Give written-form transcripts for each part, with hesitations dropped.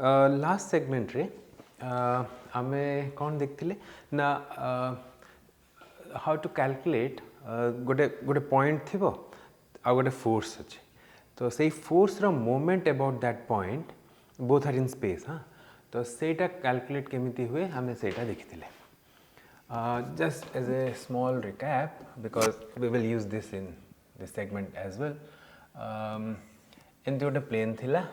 Last segment रे आमे कौन देखथिले ना हाउ टू कैलकुलेट गोटे गोटे पॉइंट थिबो आ गोटे फोर्स अच्छे तो से फोर्स रो moment about that point both are in space हाँ तो सेटा कैलकुलेट केमिति हुए हमें सेटा देखिथिले just as a small recap because we will use this in this segment as well एमती गोटे प्लेन थिला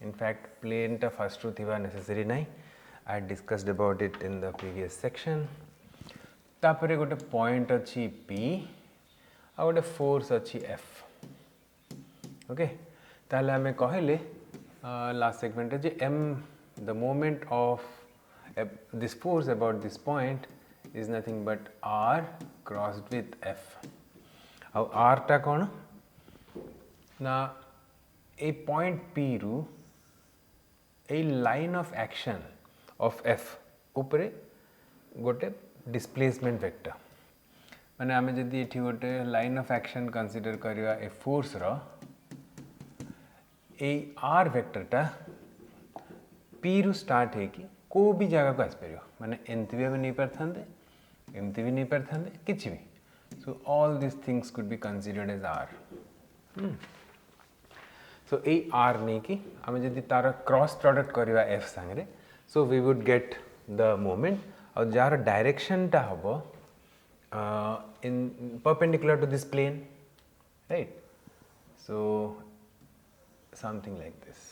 in fact plane ta first ru thiba necessary nahi I had discussed about it in the previous section tapare gote point achi p a gote force achi f okay tale ame kahile last segment je m the moment of this force about this point is nothing but r crossed with f au r ta kon na a point p ru a line of action of f उपरे गोटे displacement vector माने आमे जदि एठी गोटे line of action consider करिया ए force रो ए आर वेक्टर टा पी रु स्टार्ट है कि को भी जगह को आस परियो माने एंती भी नहीं परथांदे एमती भी नहीं परथांदे किछि भी so all this things could be considered as r so a r नहीं कि आमे जदि तार क्रॉस प्रोडक्ट करिवा f संगे so we would get the moment और जार डायरेक्शन टा हबो in perpendicular to this plane right so something like this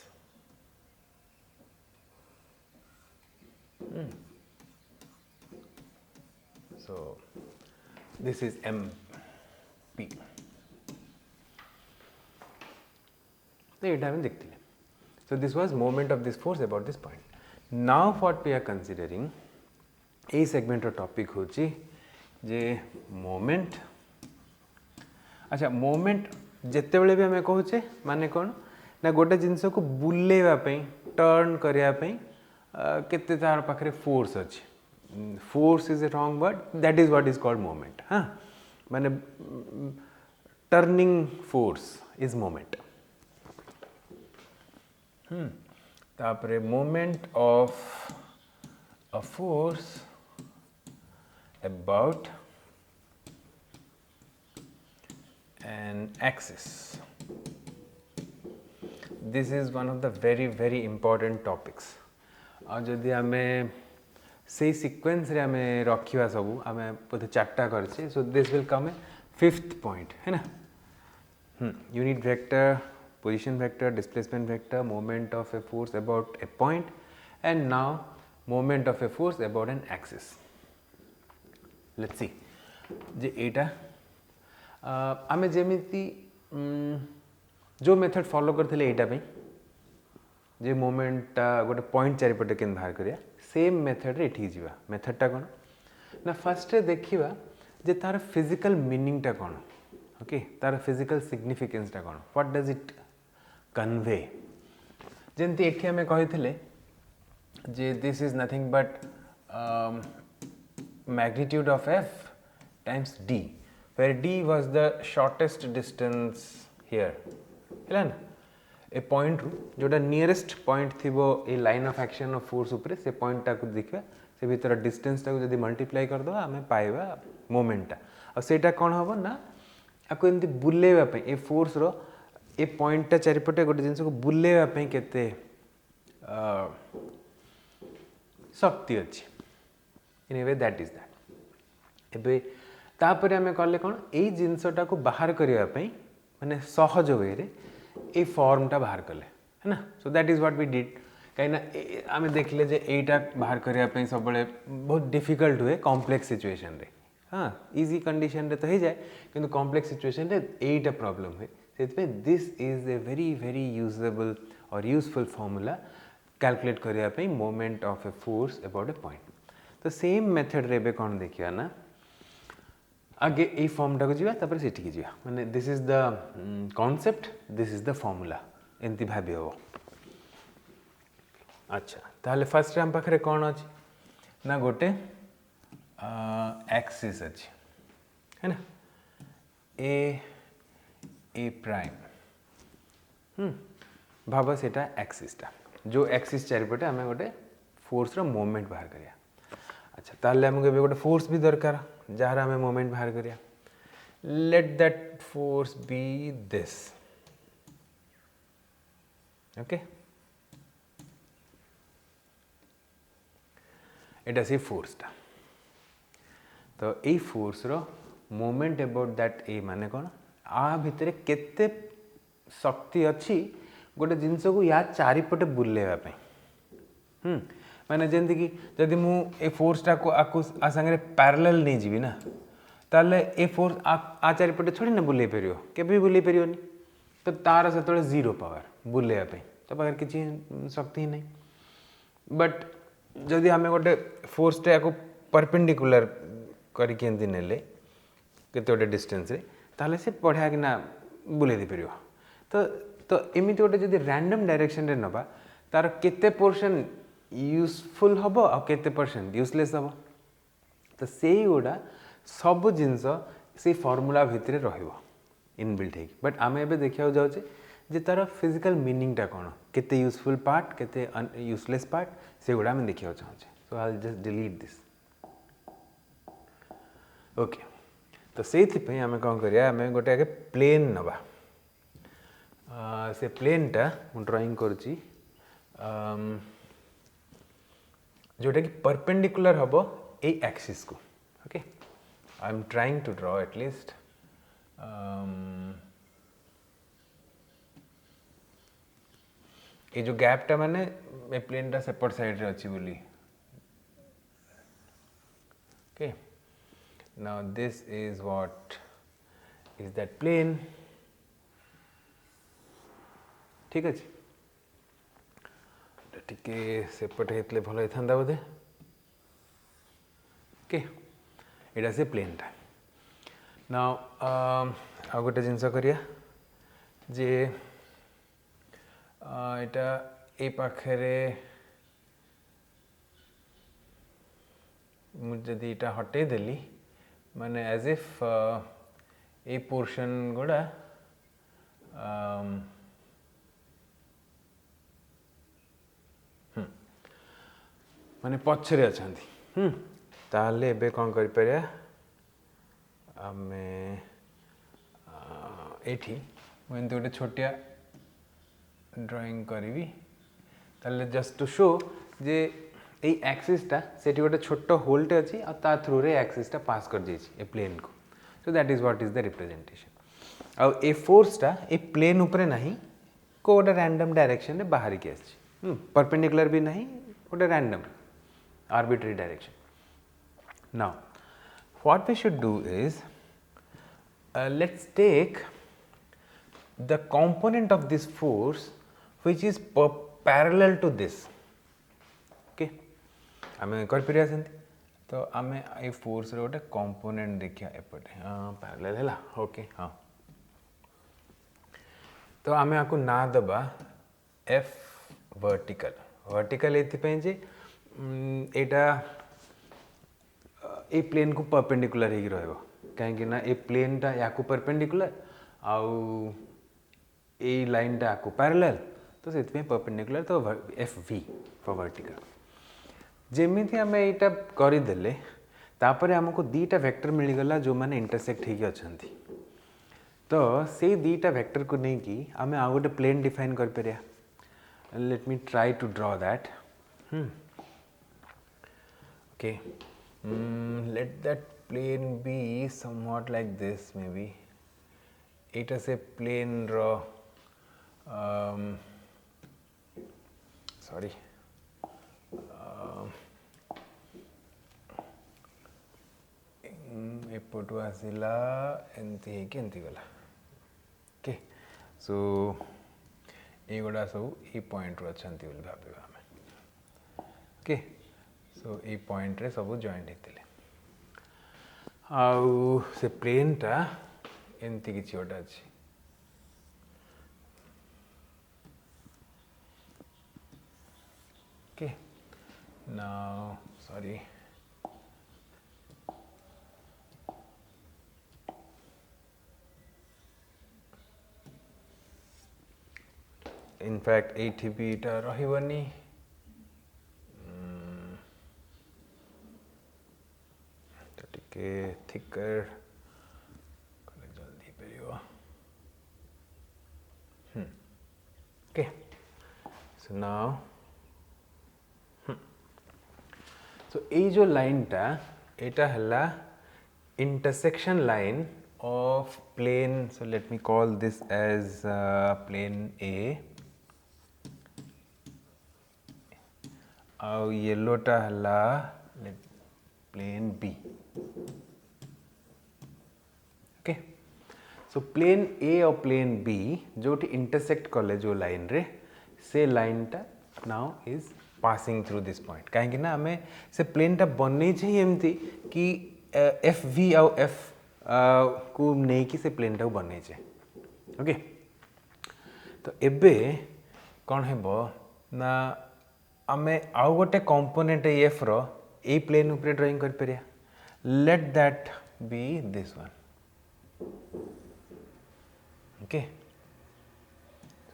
so this is mp so this was moment of this force about this point now what we are considering a segment or topic होची जे moment अच्छा moment जेते बेले भी हमें कहूचे माने कौन ना गोटे जिनस को बुलेवा पई टर्न करिया पई केते तार पाखरे फोर्स अछि force is a wrong word that is what is called moment हां माने टर्निंग फोर्स इज moment तापरे moment of a force about an axis this is one of the very important topics आ जदि हमें से sequence रे हमें रखिवा सब हमें बोधे चारटा करछे so this will come A fifth point है ना unit vector position vector, displacement vector, moment of a force about a point and now moment of a force about an axis. Let's see. जे एटा आमे जेमिति जो method follow करथिले एटा पे जे moment गोटे point चारिपटे केन बाहर करिया same method रे एठी जीवा मेथड टा कोन ना फर्स्ट रे देखिबा जे तार फिजिकल मीनिंग टा कोन ओके तार फिजिकल सिग्निफिकेंस टा कोन व्हाट डज इट कन्वे जेंती एठी हमें कहिथिले जे this is nothing but magnitude of f times d where d was the shortest distance here हैला ना ए पॉइंट रु जोटा नियरेस्ट पॉइंट थिबो a line of action of force ऊपर से पॉइंट टा को देखबा से भीतर डिस्टेंस टा को जदी मल्टीप्लाई कर दो हमें पाइबा मोमेंट टा और सेटा कोन हबो ना आको एंती बुलेवा पे ए फोर्स रो ए पॉइंट टा चारिपटे गोटे जिनस को बुलेवा पे केते शक्ति अछि इन ए वे दैट इज दैट एबे तापरे हमें कहले कोन ए जिनसटा को बाहर करिया पे माने सहज वे रे ए फॉर्म टा बाहर कले है ना so that is what we did कहिना आमे देखले जे एटा बाहर करिया पे सब बळे बहुत डिफिकल्ट हुए कॉम्प्लेक्स सिचुएशन रे हां इजी कंडीशन रे तो हे जाय किंतु कॉम्प्लेक्स सिचुएशन रे एटा प्रॉब्लम हुए सेतपे this is a very usable और यूजफुल फार्मूला कैलकुलेट करिया पे moment of a force about a point तो सेम मेथड रे बे कोन देखिया ना आगे ए फॉर्म टा को जीवा तापर सेठी की जीवा माने this is the concept this is the formula एंती भाबी हो अच्छा ताले फर्स्ट हम पाखरे कोन अछि ना गोटे एक्सिस अछि है ना ए प्राइम भाबो सेटा एक्सिस टा जो एक्सिस चारिपटे आम गोटे फोर्स रो मोमेंट बाहर करिया। अच्छा ताले हमको एबे गोटे फोर्स भी दरकार जार आम मोमेंट बाहर करिया। Let that force be this. Okay एटा से फोर्सटा तो यही फोर्स रो मोमेंट अबाउट दैट ए माने कौन आ भितर केते शक्ति अच्छी गोटे जिनस को या चारिपटे बुलेवा माने जमती कि जदि मु ए फोर्सटा को आ संगे पैरेलल नहीं जीवी ना ताले ए फोर्स आ चारिपटे थोड़ी ना बुले परियो केबे बुले परियोनी तो तार से जीरो पावर बुलेवा तो पाखर किसी शक्ति ही नहीं। बट जदि आम गोटे फोर्सटा या परपेंडिकुलर करके नेले केते गोटे डिस्टेंस रे ताले से बढ़िया कि ना बुले दे परियो तो तो एमिति गोटे जदि रैंडम डायरेक्शन रे नबा तार केते पोर्शन यूजफुल हबो आ केते परसेंट यूजलेस हबो तो सेही गुडा सब जिनस से फॉर्मूला भितर रहिबो इनबिल्ट है। बट आम एबे देखिया जाउचे जे तार फिजिकल मीनिंग टा कोन केते यूजफुल पार्ट केते यूजलेस पार्ट से गुडा हम देखिया चाहूचे। So I will just delete this. Okay तो से आम कौन करिया आम गोटे आगे प्लेन नवा से प्लेनटा ड्राइंग करुच्ची जोटा कि परपेंडिकुलर हम ए एक्सिस को। Okay I am trying to draw at least ये जो गैपटा माने ए प्लेनटा सेपट साइड रे अच्छी बोली। Okay now this is what is that plane। ठीक अच्छे टिके सेपटे हेतले भल होता बोधे। ओके एटा से प्लेनटा ना आ गोटे जिनस करिया जे एटा ए पाखरे मुझे इटा हटे देली माने एज इफ ए पोर्शन गुड़ा माने पछरे अछंती ताले एबे कौन करि परिया आमे एठी मैं गोटे छोटिया ड्राइंग करी ताले जस्ट टू शो जे ये एक्सिसटा से गोटे छोट होलटे अच्छी आ थ्रू रे एक्सिसटा पास कर जाइए ए प्लेन को। So that is what is the representation आ ए फोर्सटा ए प्लेन उपरे नहीं को गोटे रैंडम डायरेक्शन रे बाहर की आसी परपेंडिकुलर भी नहीं गोटे random arbitrary direction. Now what we should do is let's take the component of this force which is parallel to this. Okay आम कर तो आम ये फोर्स गोटे कंपोनेंट देखिया एपटे हाँ पैरेलल है। ओके हाँ तो आम आपको ना दबा एफ वर्टिकल वर्टिकल ये जे एटा ए प्लेन को परपेंडिकुलर ही रहिबो कहीं ना ए प्लेनटा या परपेंडिकुलर आउ ए लाइनटा या पैरेलल तो से परपेंडिकुलर तो एफ वी फॉर वर्टिकल जेमिति आम यहाँ करदे तापर आमको दीटा वेक्टर मिलगला जो मैंने इंटरसेक्ट होगी अच्छा तो से दीटा वेक्टर को लेकिन आम आ गोटे प्लेन डिफाइन कर परिया। Let me try to draw that. Okay let that plane be somewhat like this may be एटा से प्लेन रो सॉरी एपटू आसला एमती गला। ओके सो ये गुड़ा सब ये पॉइंट रू अच्छा भाव आम। ओके सो ये पॉइंट रे सब जॉइंट होते आउ से प्लेनटा एमती किसी गोटे अच्छी। ओके नाउ सॉरी इनफैक्ट एठी भी इटा रहिबनी तो टिके थिकर कले जल्दी परियो okay so now so ei jo line ta eta hella intersection line of plane, so let me call this as plane A ଆଉ yellow ଟା ହେଲା plane B okay so plane A और plane B जोटी intersect कले जो line रे से line टा now is passing through this point कहीं ना हमें से plane टा बनने चाहिए एमती कि FV और F को नहीं कि से plane टा बनने चाहिए okay तो एबे कौन है बो ना हमें आउ गोटे कंपोनेंट F रो ए प्लेन ऊपर ड्राइंग कर परिया let that be this one okay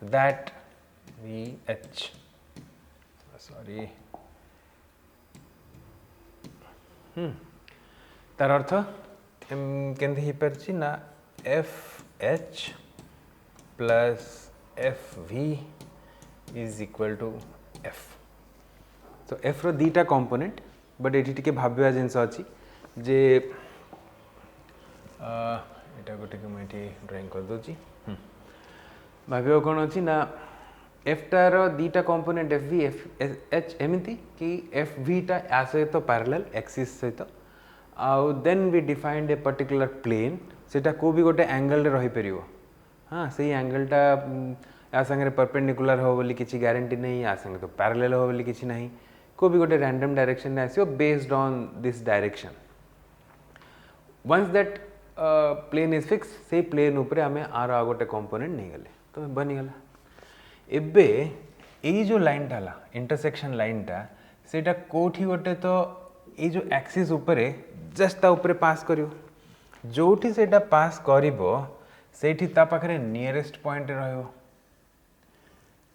so that VH sorry तार अर्थ केंदे ही परची ना FH plus FV is equal to F so F रो दीटा कंपोनेंट बट एठी टिके भाबिया जिंस अछि जे एटा गोटे के मैं एठी ड्राइंग कर दोची भाबियो कोन अछि ना F टार दीटा कंपोनेंट FV FH एमिति कि FV टा आ सहित पैरेलल एक्सिस सहित आउ then we defined a particular plane सेटा को भी गोटे एंगल रे रही परियो हां सेही एंगल टा आ संगे परपेंडिकुलर हो बोली किछि गारंटी नहीं आ संगे तो पैरेलल हो बोली किछि नहीं को भी गोटे रैंडम डायरेक्शन में आसियो based on this direction once that plane is fix से प्लेन ऊपर हमें आर आ गोटे कंपोनेंट नहीं गले तो बनी गला एबे एई जो लाइन टाला इंटरसेक्शन लाइन टा सेटा कोठी गोटे तो ए जो एक्सिस ऊपर जस्ट ता ऊपर पास करियो जोठी सेटा पास करिवो सेठी ता पाखरे नियरेस्ट पॉइंट रहयो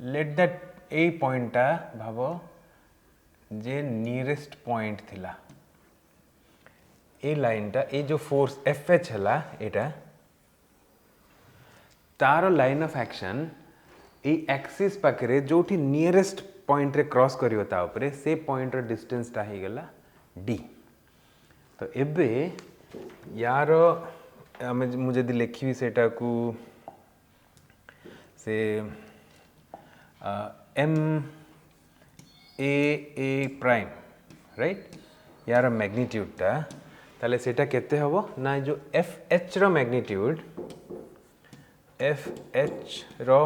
लेट दैट ए पॉइंट टा भाबो जे नियरेस्ट पॉइंट थिला ए लाइन टा ए जो फोर्स FH हला एटा तारो लाइन ऑफ एक्शन ए एक्सिस पाखरे जोठी नियरेस्ट पॉइंट रे क्रॉस करियो ता ऊपर से पॉइंट रो डिस्टेंस ता ही गला D तो एबे यार मुझे दी लिखी सेटा को से MA प्राइम राइट यार मैग्नीट्यूड टा ताले सेटा केते हबो ना जो FH रो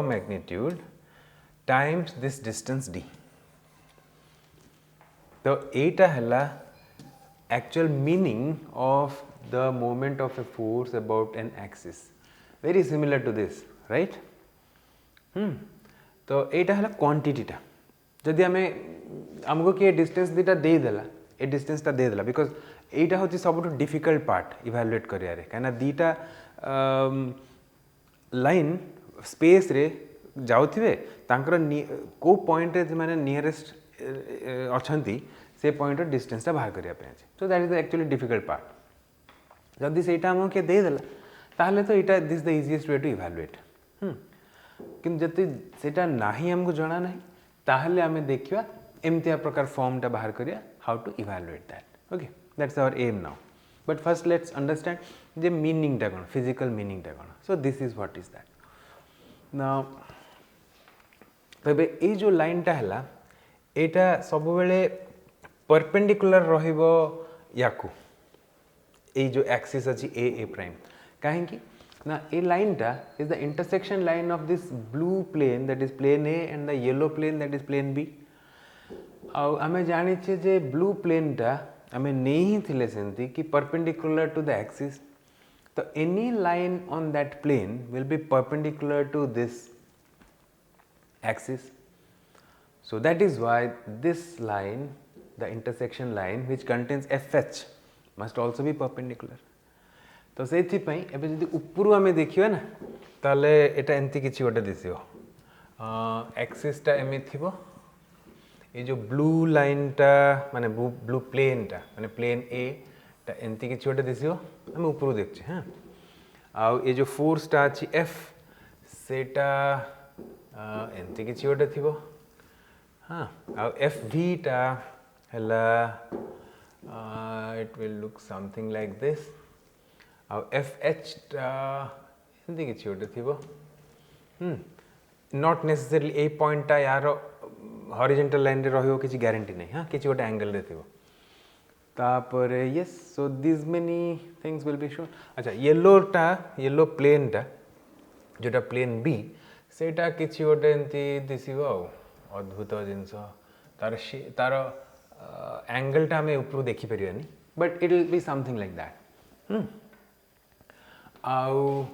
magnitude times this distance D तो एटा हला actual meaning of the moment of a force about an axis very similar to this right तो एटा हला क्वांटिटी टा जदि हमें हमको कि डिस्टेंस दीटा दे देला ए डिस्टेंस ता दे देला बिकॉज एटा होची सबटु डिफिकल्ट पार्ट इवैल्यूएट करिया रे काना दीटा लाइन स्पेस रे जाउथिबे तांकर को पॉइंट रे माने नियरेस्ट अछंती से पॉइंट डिस्टेंस टा बाहर करिया पे so that is actually difficult part जदि सेटा हमको के दे देला ताहले तो एटा this the easiest way to evaluate किन जति सेटा नाही हमको जाना नहीं ताहले हमें देखिया एमतिया प्रकार फॉर्म टा बाहर करिया how to evaluate that okay that's our aim now but first let's understand the meaning टा कोन फिजिकल मीनिंग टा कोन so this is what is that now तबे ए जो लाइन टा हला एटा सब बेले परपेंडिकुलर रहिबो याकू ए जो एक्सिस अछि ए प्राइम काहे कि ना ए लाइन टा is the intersection line of this blue plane that is plane A and the yellow plane that is plane B आ हमें जानि छे जे ब्लू प्लेन टा हमें नहीं थिले सेंती कि परपेंडिकुलर टू द एक्सिस तो any line on that plane will be perpendicular to this axis so that is why this line the intersection line which contains FH must also be perpendicular तो सेथि पई एबे जदि ऊपरु हमें देखियो ना ताले एटा एंती किछि गोटे दिसियो एक्सिस टा एमि थिबो ये जो ब्लू लाइन टा माने ब्लू प्लेन टा माने प्लेन ए टा एंती कि छोटे दिसियो हम ऊपर देखछे हां आ ये जो फोर्स टा अछि एफ सेटा एंती कि छोटे थिबो हां आ एफ वी टा हला it will look something like this आ एफ एच टा एंती कि छोटे थिबो not necessarily a point टा यार horizontal line रे रहियो किछि गारंटी नहीं हां किछि गोटे एंगल रे थिबो तापर yes so these many things will be shown अच्छा येलो प्लेन टा जोटा प्लेन बी सेटा किछि गोटे एंती दिसिबो आ अद्भुत जिंस तार एंगल टा हमें ऊपर देखि परियानी but it will be something like that आउ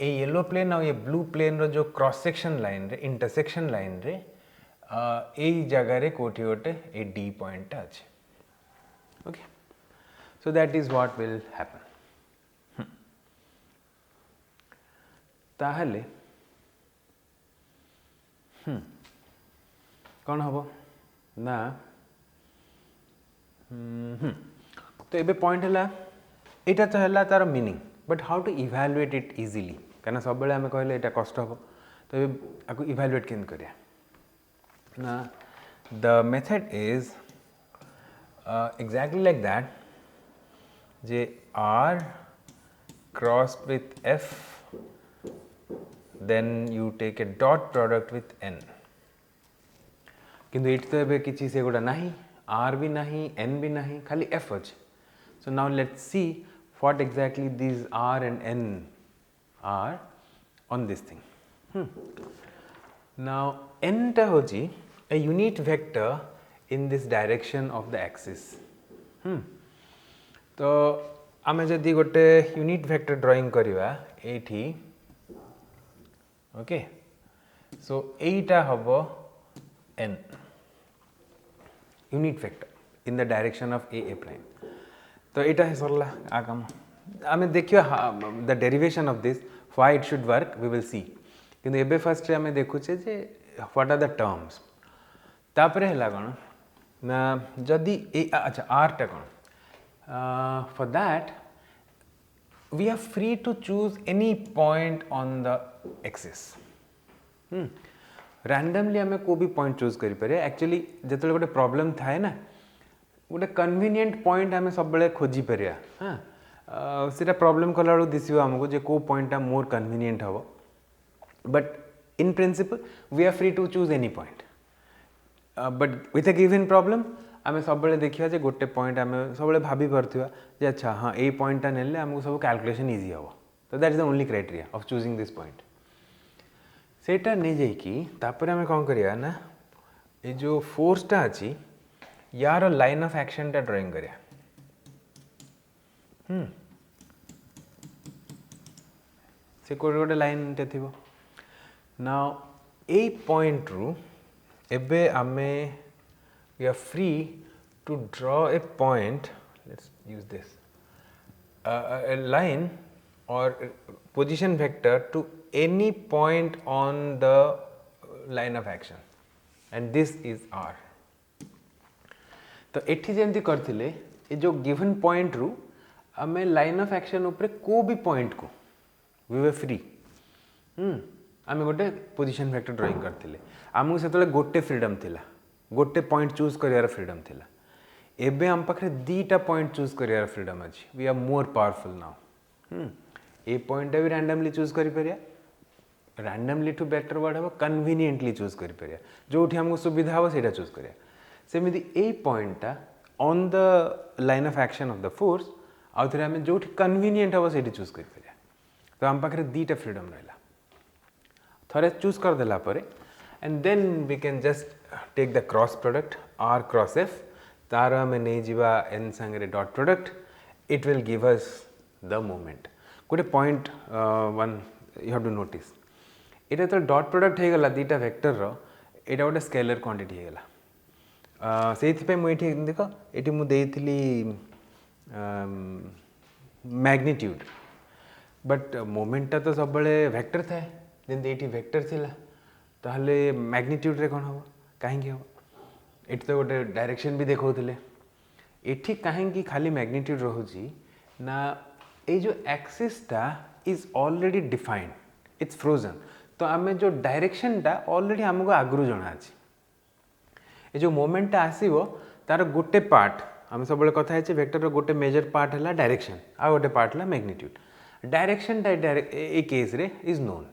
ए येलो प्लेन और ये ब्लू प्लेन रो जो क्रॉस सेक्शन लाइन रे इंटरसेक्शन लाइन रे ए जगह रे कोठी गोटे ए डी पॉइंट अछि okay so that is what will happen ताहले कौन हबो ना तो एबे पॉइंट हला एटा तो हला तार meaning but how to evaluate it easily कहना सब बेले हमें कहले एटा कष्ट हबो तो एबे आकु इवैल्यूएट केन करिया ना the method is exactly like that J r cross with f then you take a dot product with n किंतु एट तो एबे किछि से गोटा नाही r भी नाही n भी नाही खाली f अछि so now let's see what exactly these r and n are on this thing now n ta hoji a unit vector in this direction of the axis तो आमे जदि गोटे यूनिट वेक्टर ड्राइंग करिवा एठी okay so एटा हबो n unit vector in the direction of A prime तो एटा है सरला आगम आमे देखियो the derivation of this why it should work we will see किंतु एबे फर्स्ट रे आमे देखु छे जे व्हाट आर द टर्म्स तापरे हला कोन ना जदि ए अच्छा r टा कोन for that we are free to choose any point on the axis randomly हमें को भी पॉइंट चूज करि पारे एक्चुअली जेतले गोटे प्रॉब्लम थाए ना गोटे कन्वीनियंट पॉइंट हमें सब बेले खोजी परिया हां सेटा प्रॉब्लम कला बेलू दिसिबो हमको जे को पॉइंट मोर कन्वीनियंट हबो but in principle we are free to choose any point but with a given problem आमे सब बेले देखिया जे गोटे पॉइंट आमे सब बेले भाबी परथिबा जे अच्छा हां ए पॉइंट ता नेले हमको सब कैलकुलेशन इजी हबो तो that is the only criteria of choosing this point सेटा नै जाई कि तापर आमे कोन करिया ना ए जो फोर्स ता अछि यार लाइन ऑफ एक्शन ता ड्राइंग करिया से कोड लाइन ते थिबो नाउ ए पॉइंट रू एबे आमे we are free to draw a point, let's use this, a line or position vector to any point on the line of action and this is r. तो एठी जेंती करथिले ए जो गिवन पॉइंट रू हमें लाइन ऑफ एक्शन ऊपर को भी point को वी वर फ्री आमे गोटे पोजीशन वेक्टर ड्राइंग करथिले आमु सेतले गोटे फ्रीडम थिला गोटे पॉइंट चूज करियार फ्रीडम थिला एबे हम पाखरे दीटा पॉइंट चूज करियार फ्रीडम अछि we are more powerful now ए पॉइंट भी रैंडमली चूज करि परिया रैंडमली टू बेटर वर्ड हबो कन्वीनियंटली चूज करि परिया जोठी हमको सुविधा हबो सेटा चूज करिया सेमिति a point on the line of action of the force आउ थरे हम जोठी कन्वीनियंट हबो सेठी चूज करि परिया तो हम पाखरे दीटा फ्रीडम रहला थरे चूज कर देला परे and then we can just take the cross product r cross f तार हमें नहीं जीवा n संगे dot product it will give us the moment गोटे point one you have to notice इटा तो dot product है गला दीटा vector रो इटा गोटे scalar quantity है गला सेही पे मुझे ठीक देखो इटी मु देइथिली magnitude but moment टा तो सब बड़े vector था जेंते इटी vector थिला ताहले मैग्नीट्यूड रे कौन हम कहीं हम ये तो गोटे डायरेक्शन भी देखते ये कहीं खाली मैग्नीट्यूड रोची ना ये जो एक्सिसटा is already defined it's frozen तो आम जो डायरेक्शनटा ऑलरेडी आमको आगु जना अच्छी ये जो मोमेंटा आसो तार गोटे पार्ट आम सब कथा है वेक्टर गोटे मेजर पार्ट है डायरेक्शन आ गोटे पार्ट है मैग्नीट्यूड डायरेक्शनटा ये केस रे इज नोन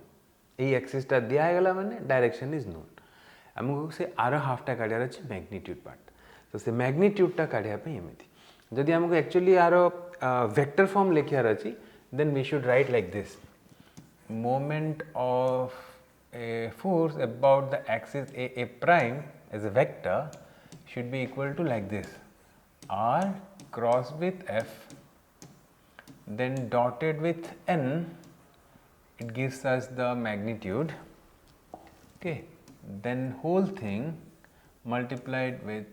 ये एक्सिसटा दिगला माने डायरेक्शन इज नोन आमको से आर हाफटा काढ़ार अच्छे मैग्नीट्यूड पार्ट तो से मैग्नीट्यूडटा काढ़ापी एमती जदि आमको एक्चुअली आर वेक्टर फॉर्म लिखार अच्छी then we should write like this moment of a force about the axis a prime as a vector should be equal to like this r cross with f then dotted with n it gives us the magnitude okay then whole thing multiplied with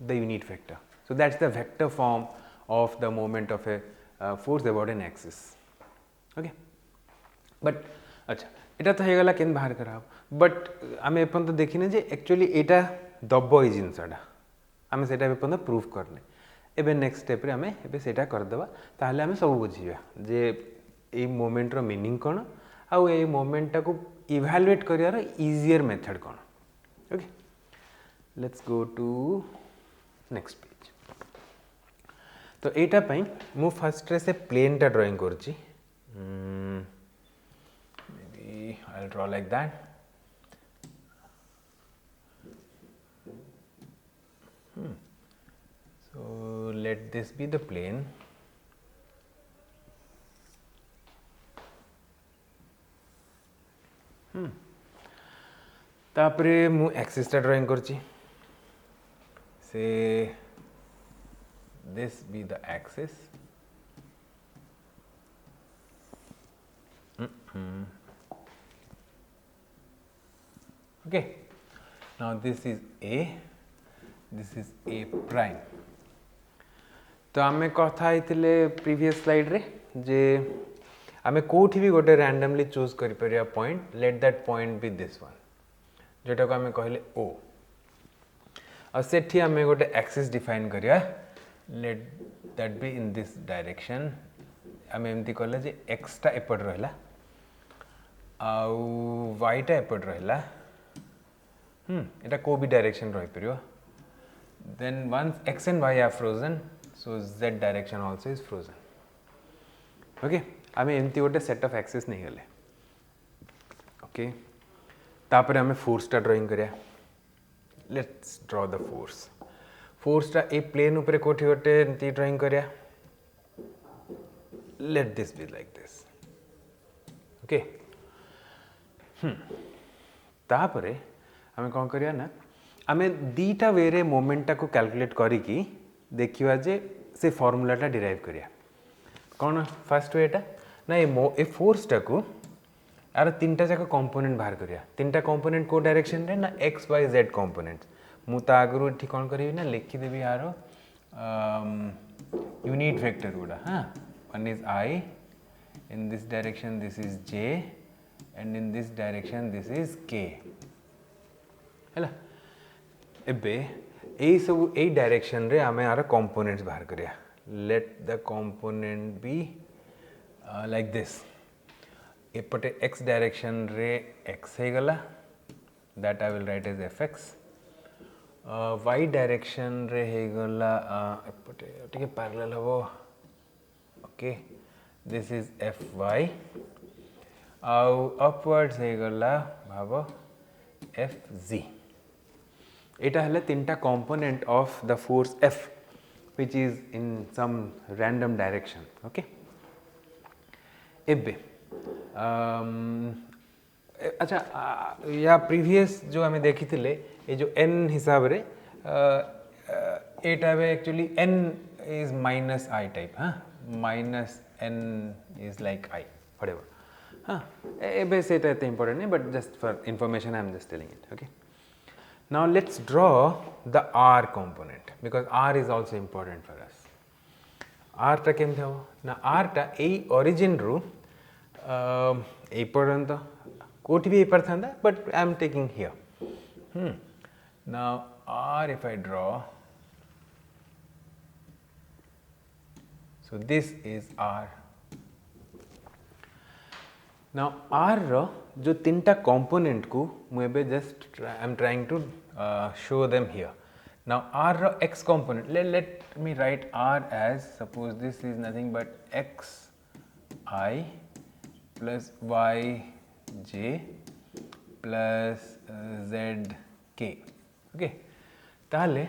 the unit vector so that's the vector form of the moment of a force about an axis okay but अच्छा यहाँ तो होगा के बाहर करा but आम एपर्त तो देखने जे एक्चुअली यहाँ दब ये जिनसा आम से एपर्त प्रूफ करने एबे नेक्स्ट स्टेप रे आमे एबे सेटा करदेबा ताहले आमे सब बुझिबा जे ए मोमेंट रो मीनिंग कोन आउ ए मोमेंट को इवैल्यूएट करियार इजियर मेथड कोन okay let's go to next page तो एटा पई मु फर्स्ट रे से प्लेन टा ड्राइंग करची I'll draw like that. So let this be the plane. तापरे मु एक्सिस टा ड्राइंग करची से this be the axis. Okay, now this is A, this is A prime. तो आमे कथा आइथिले प्रीवियस स्लाइड रे जे आमे कोठी भी गोटे रैंडमली चूज करि परिया point let that point be this one जोटा को आमे कहले O और सेठी आमे गोटे एक्सिस डिफाइन करिया let that be in this direction आमे एमती कहले जे x टा एपट रहला आउ y टा एपट रहला এটা को भी डायरेक्शन रही परियो then once x and y are frozen so z direction also is frozen okay आमे एमती गोटे सेट ऑफ एक्सिस नहीं गले ओके तापर आमे फोर्स टा ड्राइंग करिया लेट्स ड्रॉ द फोर्स टा ए प्लेन ऊपर कोठी गोटे एमती ड्राइंग करिया let this B like this okay तापरे आमे कौन करिया ना आमे दीटा वे रे मोमेंटा को कैलकुलेट करिकी देखिवा जे से फॉर्मूलाटा डिराइव करिया कौन फर्स्ट वेटा ना ए फोर्सटा को यार तीनटा जाक कंपोनेंट बाहर करिया तीनटा कंपोनेंट को डायरेक्शन रे ना एक्स वाई जेड कंपोनेंट्स मु ता आगरु एठी कौन करिवि ना लिखि देबी यार यूनिट वेक्टर गुडा हां one is I in this direction this is J and in this direction this is के है एबे यही सब यही डायरेक्शन रे आमे आर कंपोनेंट्स बाहर करिया let the component be like this एपटे x डायरेक्शन रे x हे गला that I will write as fx y direction रे हे गला एपटे टिके पैरेलल हबो ओके दिस इज fy आउ अपवर्ड्स हे गला भाबो fg एटा हले तीनटा component of the force F which is in some random direction okay एबे अच्छा या प्रीवियस जो हमें देखी थिले ये जो n हिसाब रे एटा बे actually n is minus I type हाँ minus n is like I whatever हाँ एबे से इतना important नहीं but just for information I am just telling it okay. Now let's draw the R component because R is also important for us. R टा केमते हो ना R टा ए origin रु ए पर्यंत कोठी भी पर था but I am taking here. Now R if I draw, so this is R. Now R रो जो तीनटा component को मुझे just I am trying to show them here. Now R row x component, let me write R as, suppose this is nothing but x I plus y j plus z k. Okay, ताले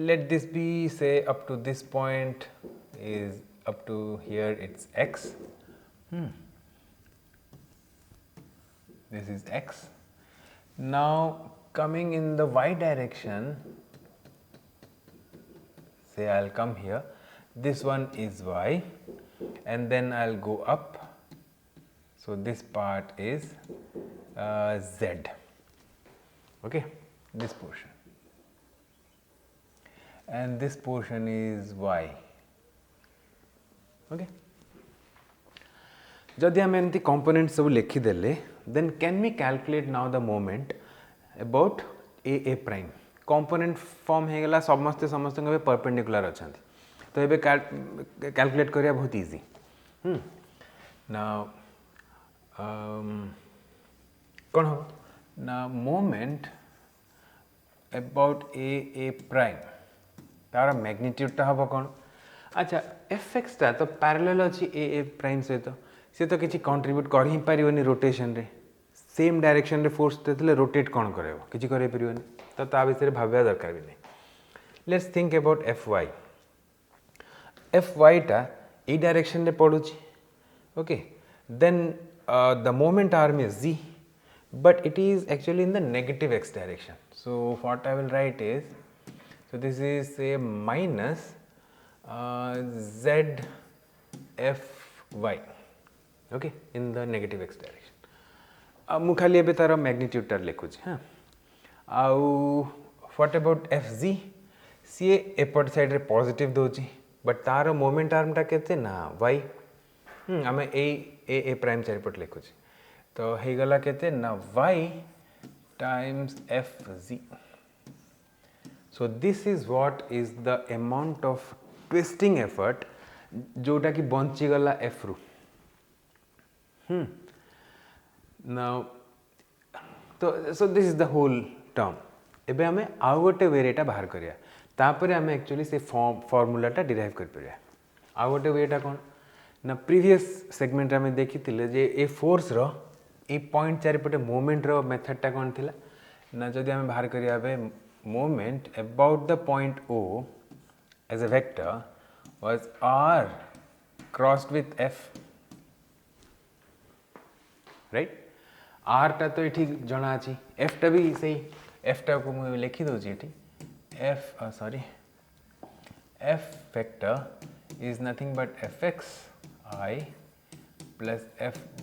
let this be say up to this point is up to here it's x. This is x. Now coming in the y direction, say I'll come here, this one is y and then I'll go up, so this part is z, okay, this portion, and this portion is y, okay. जदि आम एमती component सब लिखिदेले then can we calculate now the moment about a prime component form हे गला समस्ते समस्त perpendicular अच्छा तो ये कैलकुलेट करिया बहुत इजी now कौन हो ना मोमेंट about a prime तार मैग्नीट्यूड टा हम कौन अच्छा fx टा तो पैरेलल अच्छी a prime सहित से तो किसी कंट्रीब्यूट कर ही पारिबनी रोटेशन रे सेम डायरेक्शन रे फोर्स देले रोटेट कौन करेबो किसी करे परिबनी तो ता विषय भाबया दरकार भी नहीं. लेट्स थिंक अबाउट fy टा ए डायरेक्शन रे पडुची okay then the moment arm is z but it is actually in the negative x direction, so what I will write is, so this is say minus z fy, okay, in the negative x direction. मु खाली एबे तार magnitude टा लिखुछि हां आउ what about fg सी एपट साइड रे पॉजिटिव दोछि बट तार मोमेंट आर्म टा केते ना y हमें ए प्राइम चारिपट लिखुछि तो हे गला केते ना y times fg. so this is what is the amount of twisting effort जोटा कि बंची गला f रु. Now, so this is the whole term. एबे हमें आउ गोटे वेरेटा बाहर करिया तापरे हमें एक्चुअली से फॉर्मूलाटा डिराइव कर परिया. आउ गोटे वेटा कोन ना प्रीवियस सेगमेंट हमें देखिथिले जे ए फोर्स रो ए पॉइंट चारिपटे मोमेंट रो मेथडटा कोन थिला ना जदि हमें बाहर करिया बे moment about the point O as a vector was r crossed with f, right? r टा तो ये जना अच्छी f टा भी सही f टा को मुझे लिखी दो जी f sorry f vector is nothing but fx I plus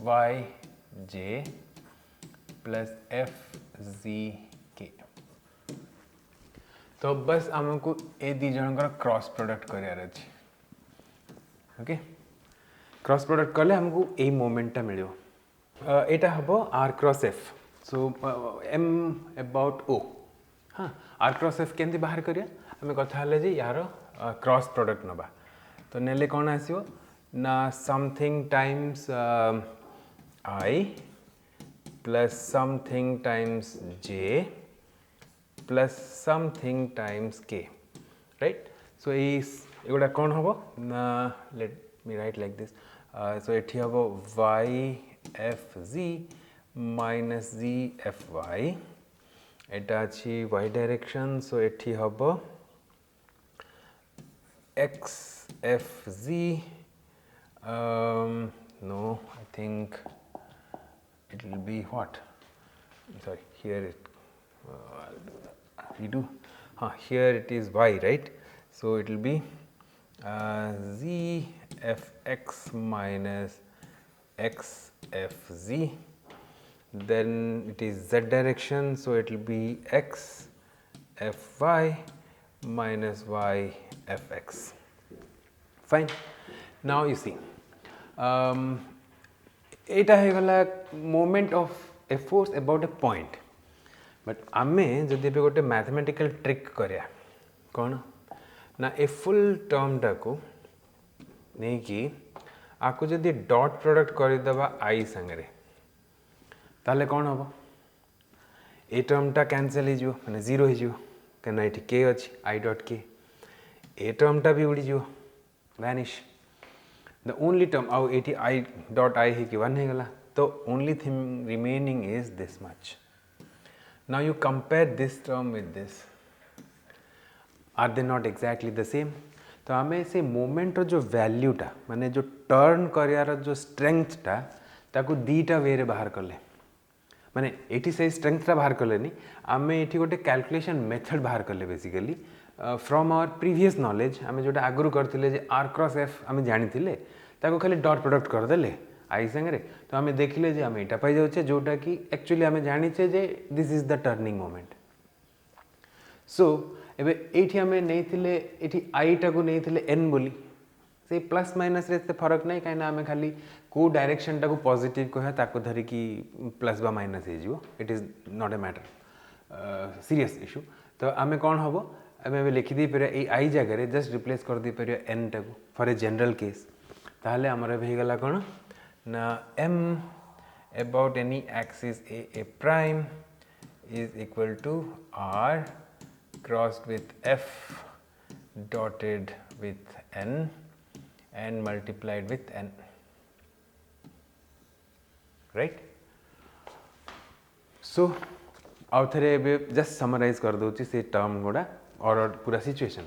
fy j plus fz k. तो बस हमको ए दी जनकर क्रॉस प्रोडक्ट करियार अछि ओके. क्रॉस प्रोडक्ट कले हमको ए मोमेंटा मिलियो एटा हबो r cross f. So m about o हाँ r क्रॉस f केंति बाहर करिया हमें कथा हले जे यार क्रॉस प्रोडक्ट नबा तो नेले कोन आसीओ ना something times I plus something times j plus something times k, right? So is एगोटा कौन होबो ना let me write like this. So एठी होबो y fz minus z fy एटा अछि y direction, so एठी होबो x fz no I think it will be what, sorry here it redo here it is y, right? So it will be z fx minus x fz, then it is z direction, so it will be x fy minus y fx. Fine. Now you see एटा हे गला moment of a force about a point but आमे जदि एबे गोटे mathematical trick करिया कौन ना a full term टाको नहीं कि आपको जदि डॉट प्रोडक्ट करदेबा आई संगे ताले कौन हम ए टर्मटा कैंसल हो माने जीरो हो कहीं ये के अच्छी आई डॉट के ए टर्मटा भी उड़ी जीव वैनिश द ओनली टर्म आउ ये आई डॉट आई है कि वन हो गला तो only thing remaining is this much now you compare this term with this are they not exactly the same तो आम से मोमेंट जो वैल्यूटा माने जो टर्न कर जो स्ट्रेंथटा ताकू दीटा वे रे बाहर कले माने एटी से स्ट्रेंथटा बाहर कले आम ये गोटे कैलकुलेशन मेथड बाहर कले basically from our previous knowledge आम जो आगुरी करते आर क्रॉस एफ आम जानी खाली डॉट प्रोडक्ट करदे आई संगे तो आम देखिले जे आम यहाँ पाई जाऊे जोटा कि एक्चुअली आम जानीचे जे this is the turning moment so एबे एठी आम नहीं आई टाको नहीं एन बोली से प्लस माइनस रे फरक नहीं कहीं आम खाली को डायरेक्शन टाको पॉजिटिव कह ताको धरिकी प्लस बा माइनस हो it is not a matter serious issue तो आम कौन हम आम लिखिदे पारे आई जगह जस्ट रिप्लेस कर दे पारे एन टाको फॉर ए जनरल केस ताहले आमर होगला कौन ना M about any axis A prime is equal to r crossed with f dotted with n and multiplied with n, right? So आउ थे जस्ट समराइज कर दूची से टर्म गुड़ा और पूरा सिचुएशन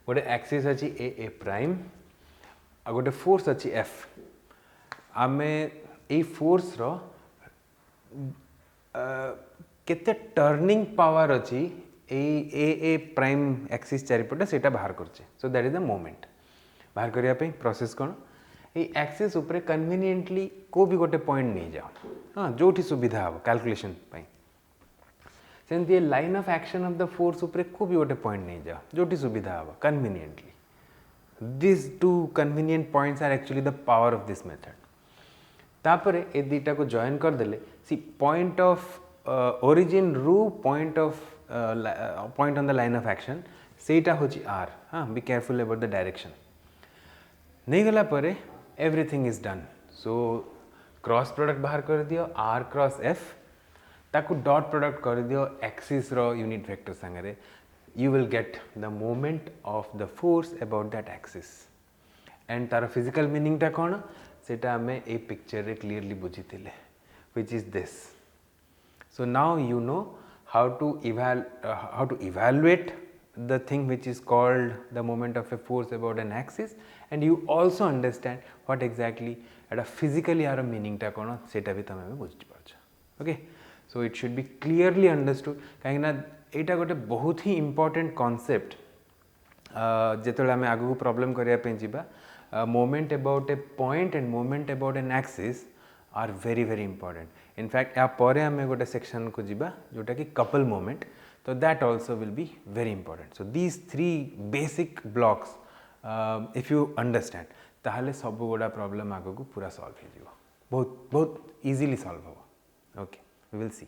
गोटे एक्सिस अच्छी ए प्राइम आ गोटे फोर्स अच्छी एफ आम ए फोर्स रो केते टर्निंग पावर अच्छी ए प्राइम एक्सिस चारिपटे से बाहर करचे सो दैट इज द मोमेंट बाहर करने प्रोसेस कौन ये एक्सिस उपरे कन्वीनियंटली को भी गोटे पॉइंट नहीं जाओ हाँ जो सुविधा हम कैलकुलेशन सेमती line of action of the force उपरे को भी गोटे पॉइंट नहीं जाओ जो सुविधा हम conveniently this to convenient points are actually the power of this method तापरे ए दुईटा को जॉइन करदे सी पॉइंट ऑफ ओरिजिन रू point of point on the line of action सेटा होची आर हाँ be careful about the direction नहीं गला परे everything is done so cross product बाहर कर दियो आर क्रॉस एफ ताकू डॉट प्रोडक्ट कर दियो एक्सिस रो यूनिट वेक्टर संगे you will get the moment of the force about that axis and तार फिजिकल मीनिंग टा कौन सेटा हमें ए पिक्चर रे क्लियरली बुझी थिले which is this so now you know how to evaluate the thing which is called the moment of a force about an axis and you also understand what exactly at a physically आर meaning टा कौन सेटा भी तमे बुझी पाछ okay so it should be clearly understood कहीं ना एटा गोटे बहुत ही इंपोर्टेंट कॉन्सेप्ट जेतले आम आगु प्रॉब्लम करिया पे जीवा moment about a point and moment about an axis are very very important in fact या पर आम गोटे सेक्शन को जीवा जोटा कि कपल मोमेंट तो that also will be very important so these three basic blocks if you understand ताहले सब गुड़ा प्रॉब्लम आगो पूरा सॉल्व हो बहुत बहुत इजीली सॉल्व हो ओके वी विल सी